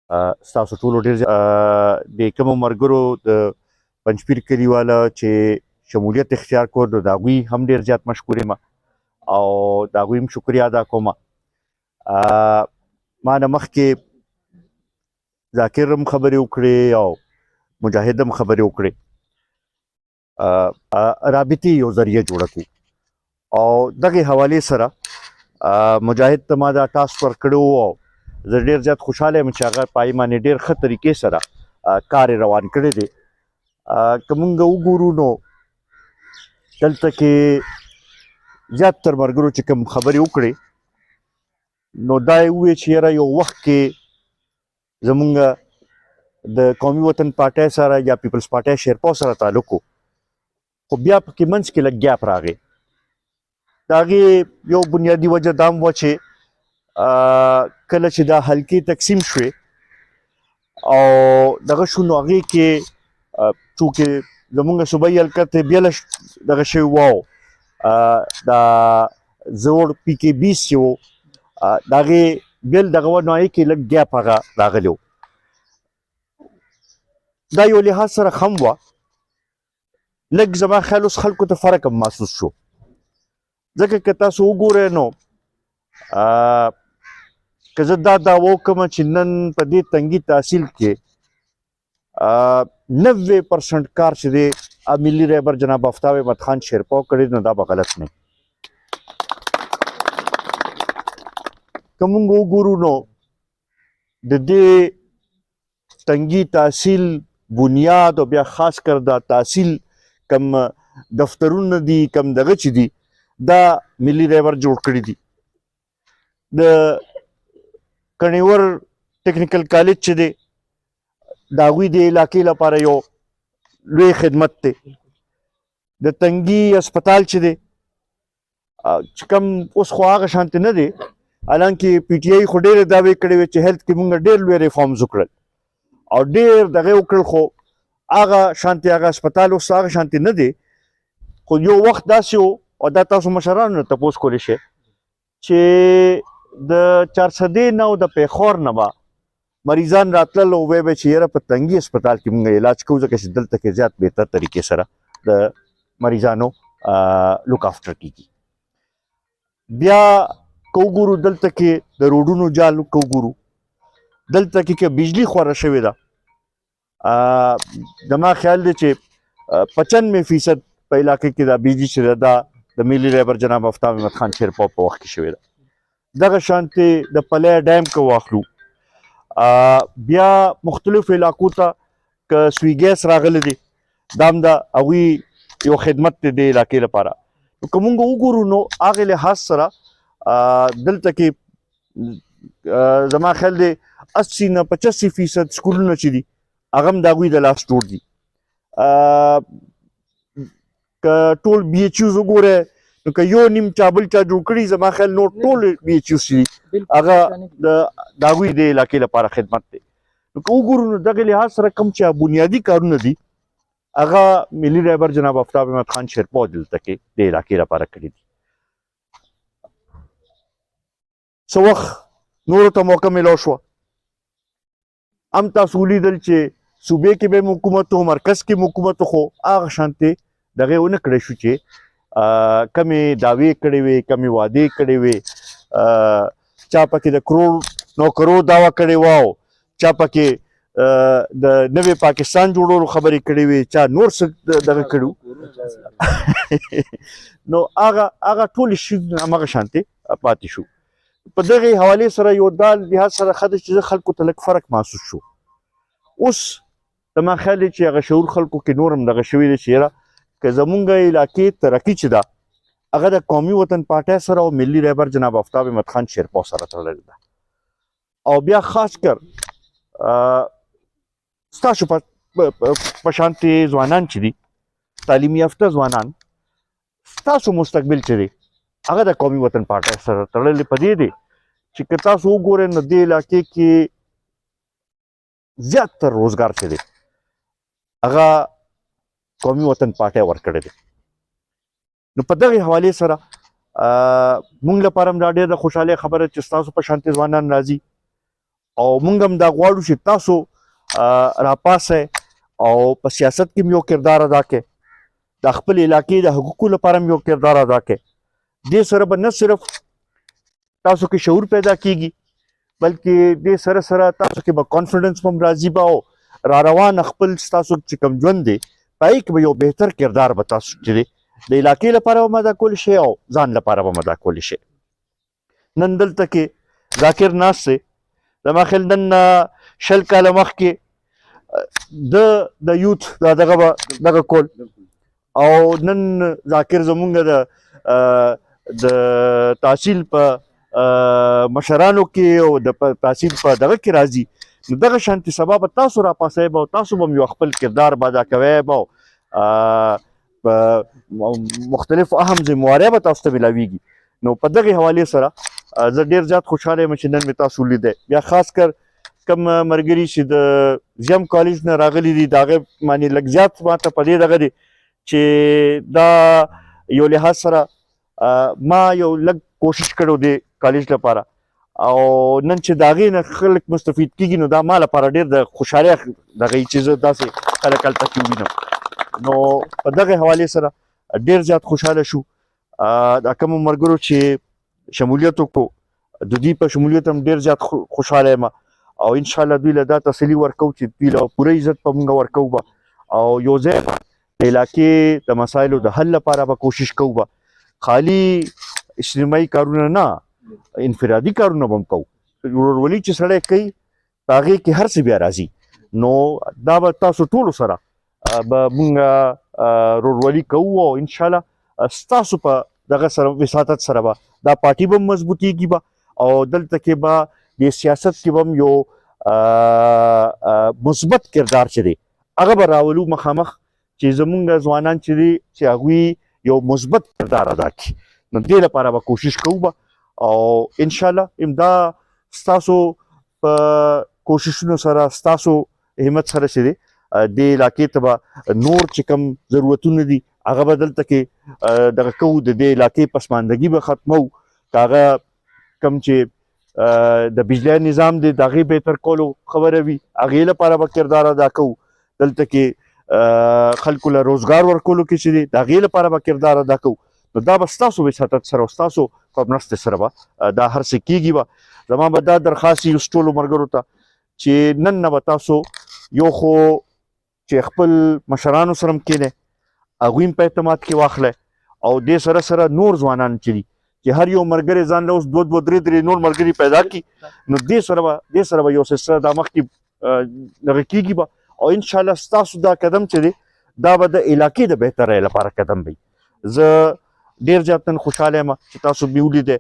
ستاسو ټولو ډېر د کومو ملګرو د پنجپیر کلیواله چې شمولیت اختیار کړ نو د هغوی هم ډېر زیات مشکور یم او د هغوی هم شکریه ادا کوم. ما نه مخکې ذاکر هم خبرې وکړې او مجاهد هم خبرې وکړې. رابطې یو ذریعه جوړه کړو او دغې حوالې سره مجاهد ته ما دا ټاسک ورکړی و او زه ډېر زیات خوشحاله یم چې هغه په هغې باندې ډېر ښه طریقې سره کار یې روان کړی دی. که موږ وګورو نو دلته کې زیاتر ملګرو چې کوم خبرې وکړې نو دا یې وویل چې یاره یو وخت کې زمونږ د قومي وطن پارټۍ سره یا پیپلز پارټۍ شیرپا سره تعلق و، خو بیا پکې منځ کې لږ ګیپ راغی. د هغې یو بنیادي وجه دا هم وه چې کله چې دا حلقې تقسیم شوې او دغه شو نو هغې کې چونکې زمونږ صوبایي حلقه ته بیله دغه شوې وه او دا زوړ پي کې 20 چې و د هغې بیل دغه وه نو هغې کې لږ ګیپ هغه راغلی و. دا یو لحاظ سره ښه هم وه، لږ زما خیال اوس خلکو ته فرق هم محسوس شو، ځکه که تاسو وګورئ نو که زه دا دعوه وکړم چې نن په دې تنګي تحصیل کې 90% کار چې دی ملي رهبر جناب آفتاب احمد خان شیرپا کړی نو دا به غلط نه. که موږ وګورو نو د دې تنګي تحصیل بنیاد او بیا خاص کر دا تحصیل کم دفترونه دي کم دغه چې دي دا ملي رهبر جوړ کړي دي. د کنیور ټیکنیکل کالج چې دی د هغوی د علاقې لپاره یو لوی خدمت دی. د تنګي هسپتال چې دی چې کوم اوس خو هغه شانتې نه دی، حالانکې پی ټي آی خو ډېرې دعوې کړې وې چې هیلث کې موږ ډېر لوی ریفارمز وکړل او ډېر دغه وکړل، خو هغه شانتې هغه هسپتال اوس هغه شانتې نه دی. خو یو وخت داسې و او دا تاسو مشرانو نه تپوس کولی شئ چې د چارسدې نه او د پیښور نه به مریضان راتلل او ویل به چې یاره په تنګي هسپتال کې موږ علاج کوو ځکه چې دلته کې زیات بهتر طریقې سره د مریضانو لوک آفټر کیږي. بیا که وګورو دلته کې د روډونو جال که وګورو دلته کې که بجلی خوره شوې ده زما خیال دی چې 95% په علاقې کې دا بجلی چې ده دا د ملي رهبر جناب آفتاب احمد خان شیرپا په وخت کې شوې ده. دغه شانتې د پلی ډیم که واخلو بیا مختلفو علاقو ته که سوي ګیس راغلی دی دا هم د هغوی یو خدمت دی د علاقې لپاره. نو که موږ وګورو نو هغې لحاظ سره دلته کې زما خیال دی 80 نه 85% سکولونه چې دي هغه هم د هغوی د لاس جوړ دي. که ټول بي ایچ یوز وګورئ نو که یو نیم چا بل چا جوړ کړي زما خیال نور ټول بي ایچ یوز چې دي هغه د هغوی د علاقې لپاره خدمت دی. نو که وګورو نو دغې لحاظ سره کوم چې بنیادي کارونه دي هغه ملي رهبر جناب آفتاب احمد خان شیرپا دلته کې د علاقې لپاره کړي دي. څه وخت نورو ته موقع میلاو شوه هم تاسو ولیدل چې صوبې کې به حکومت و مرکز کې حکومت خو هغه شانتې دغې ونه کړی شو چې کمې دعوې کړې وې کمې وعدې کړې وې. چا پکې د کروڑ نوکرو دعوه کړې وه او چا پکې د نوې پاکستان جوړولو خبرې کړې وې چا نور څه دغه کړي نو هغه ټولې شي همغه شانتې پاتې شو. په دغې حوالې سره یو دا لحاظ سره ښه ده چې خلکو ته لږ فرق محسوس شو. اوس زما خیال دی چې هغه شعور خلکو کې نور هم دغه شوی دی چې یاره که زمونږ علاقې ترقي چې ده هغه د قومي وطن پارټۍ سره او ملي رهبر جناب آفتاب احمد خان شیرپا سره تړلې ده. او بیا خاص کر ستاسو په شانتې ځوانان چې دي تعلیم یافته ځوانان ستاسو مستقبل چې دی هغه د قومي وطن پارټۍ سره تړلې په دې دی چې که تاسو وګورئ نو دې علاقې کې زیاتر روزګار چې دی هغه قومي وطن پارټۍ ورکړی دی. نو په دغې حوالې سره موږ لپاره هم دا ډېره د خوشحالۍ خبره چې ستاسو په شانتې ځوانان راځي او موږ هم دا غواړو چې تاسو راپاسئ او په سیاست کې یو کردار ادا کړئ، د خپل علاقې د حقوقو لپاره یو کردار ادا کړئ. دې سره به نه صرف تاسو کې شعور پیدا کیږي بلکې دې سره سره تاسو کې به کانفیډنس هم راځي به او را روان خپل ستاسو چې کوم ژوند دی په هغې کې به یو بهتر کردار به تاسو چې دی د علاقې لپاره به ادا کولی شئ او ځان لپاره به ادا کولی شئ. نن دلته کې ذاکر ناست دی، زما خیال نن 20 کاله مخکې د یوث دغه کول او نن ذاکر زمونږ د تحصیل په مشرانو کې او د تحصیل په دغه کې راځي، نو دغه شانتي سبا به تاسو راپاسئ به او تاسو به یو خپل کردار به ادا کوئ به په مختلفو اهم ذموارۍ به تاسو ته میلاویږي. نو په دغې حوالې سره زه ډېر زیات خوشحاله یم چې نن مې تاسو ولیدی. بیا خاص کر کوم ملګري چې د زیم کالج نه راغلي دي د هغې باندې لږ زیات ماته په دې دغه دی چې دا یو لحاظ سره ما یو لږ کوشش کړی دی کالج لپاره او نن چې د هغې نه خلک مستفید کېږي نو دا ما لپاره ډېر د خوشحالۍ دغه چې زه داسې خلک هلته کې ووینم. نو په دغې حوالې سره ډېر زیات خوشحاله شو. دا کومو ملګرو چې شمولیت وکړو د دوی په شمولیت هم ډېر زیات خوشحاله یم او انشاءالله دوی له دا تسلي ورکوو چې دوی له پوره عزت په موږ ورکوو به او یو ځای به د علاقې د مسایلو د حل لپاره به کوشش کوو به خالي اجتماعي کارونه نه انفرادي کارونه به هم کوو. ورورولي چې سړی کوي په هغې کې هر څه بیا راځي. نو دا به تاسو ټولو سره به موږ ورورولي کوو او انشاءالله ستاسو په دغه سره وساطت سره به دا پارټي به مضبوطیږي به او دلته کې به د سیاست کې به هم یو مثبت کردار چې دی هغه به راولو مخامخ چې زمونږ ځوانان چې دي چې هغوی یو مثبت کردار ادا کړي. نو دې لپاره به کوشش کوو به او انشاءالله امدا ستاسو په کوششونو سره ستاسو همت سره چې دی دې علاقې ته به نور چې کوم ضرورتونه دي هغه به دلته کې دغه کوو، د دې علاقې پسماندګي به ختموو، که هغه کوم چې د بجلی نظام دی د هغې بهتر کولو خبره وي هغې لپاره به کردار ادا کوو. دلته کې خلکو له روزګار ورکولو کې چې دی د هغې لپاره به کردار ادا کوو. نو دا به ستاسو وساطت سره او ستاسو په مرستې سره به دا هر څه کېږي به. زما به دا درخواست وي ټولو ملګرو ته چې نن نه به تاسو یو خو چې خپل مشرانو سره هم کښېنئ هغوی هم په اعتماد کې واخلئ او دې سره سره نور ځوانان چې دي چې هر یو ملګری ځان له اوس 2 3 نور ملګري پیدا کړي نو دې سره به یو سلسله دا مخکې دغه کېږي به او انشاءالله ستاسو دا قدم چې دی دا به د علاقې د بهترۍ لپاره قدم وي. زه ډېر زیات نن خوشحاله یم چې تاسو مې ولیدی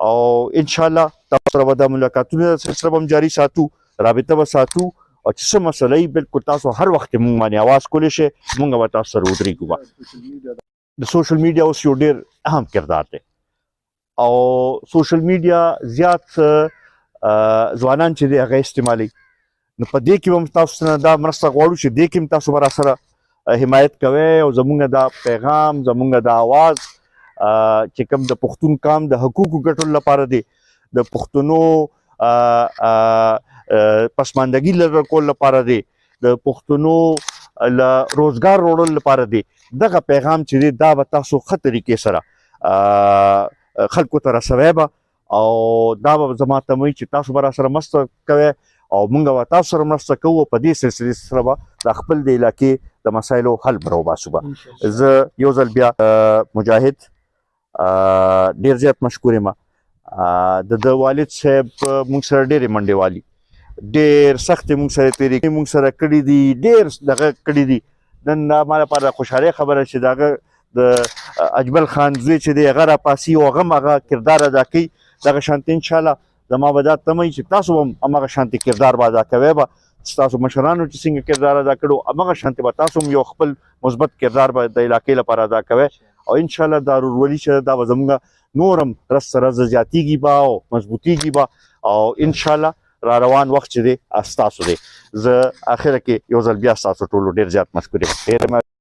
او انشاءالله تاسو سره به دا ملاقاتونه سلسله به هم جاري ساتو، رابطه به ساتو او چې څه مسله وي بلکل تاسو هر وخت موږ باندې اواز کولی شئ، موږ به تاسو سره ودرېږو به. د سوشل میډیا اوس یو ډېر اهم کردار دی او سوشل میډیا زیات ځوانان چې دی هغه استعمالوي. نو په دې کې به هم تاسو نه دا مرسته غواړو چې دې کې هم تاسو به راسره حمایت کوئ او زمونږ دا پیغام زمونږ دا آواز چې کوم د پښتون قام د حقوقو ګټلو لپاره دی، د پښتنو پسماندګي لرې کولو لپاره دی، د پښتنو روزګار وړلو لپاره دی، دغه پیغام چې دی دا به تاسو ښه طریقې سره خلکو ته رسوئ به او دا به زما ته وایي چې تاسو به راسره مرسته کوئ او موږ به تاسو سره مرسته کوو او په دې سلسلې سره به د خپل د علاقې د مسایلو حل به راوباسو به. زه یو ځل بیا مجاهد ډېر زیات مشکور یم. د والد صاحب موږ سره ډېرې منډې والي، ډېر سختې موږ سره تېرې موږ سره کړي دي، ډېر دغه کړي دي. نن ما لپاره د خوشحالۍ خبره چې د هغه د اجمل خان زوی چې دی هغه راپاسي او هغه هم هغه کردار ادا کوي. دغه شانتې انشاءالله زما به دا تمه وي چې تاسو هم همغه شانتې کردار به ادا کوئ به. ستاسو مشرانو چې څنګه کردار ادا کړو همغه شانتې به تاسو هم یو خپل مثبت کردار به د علاقې لپاره ادا کوئ او انشاءالله دا ورورولي چې دا به زموږ نور هم رس سره زیاتېږي به او مضبوطېږي به او انشاءالله را روان وخت چې دی ستاسو دی. زه اخره کې یو ځل بیا ستاسو ټولو ډېر زیات مشکور یم.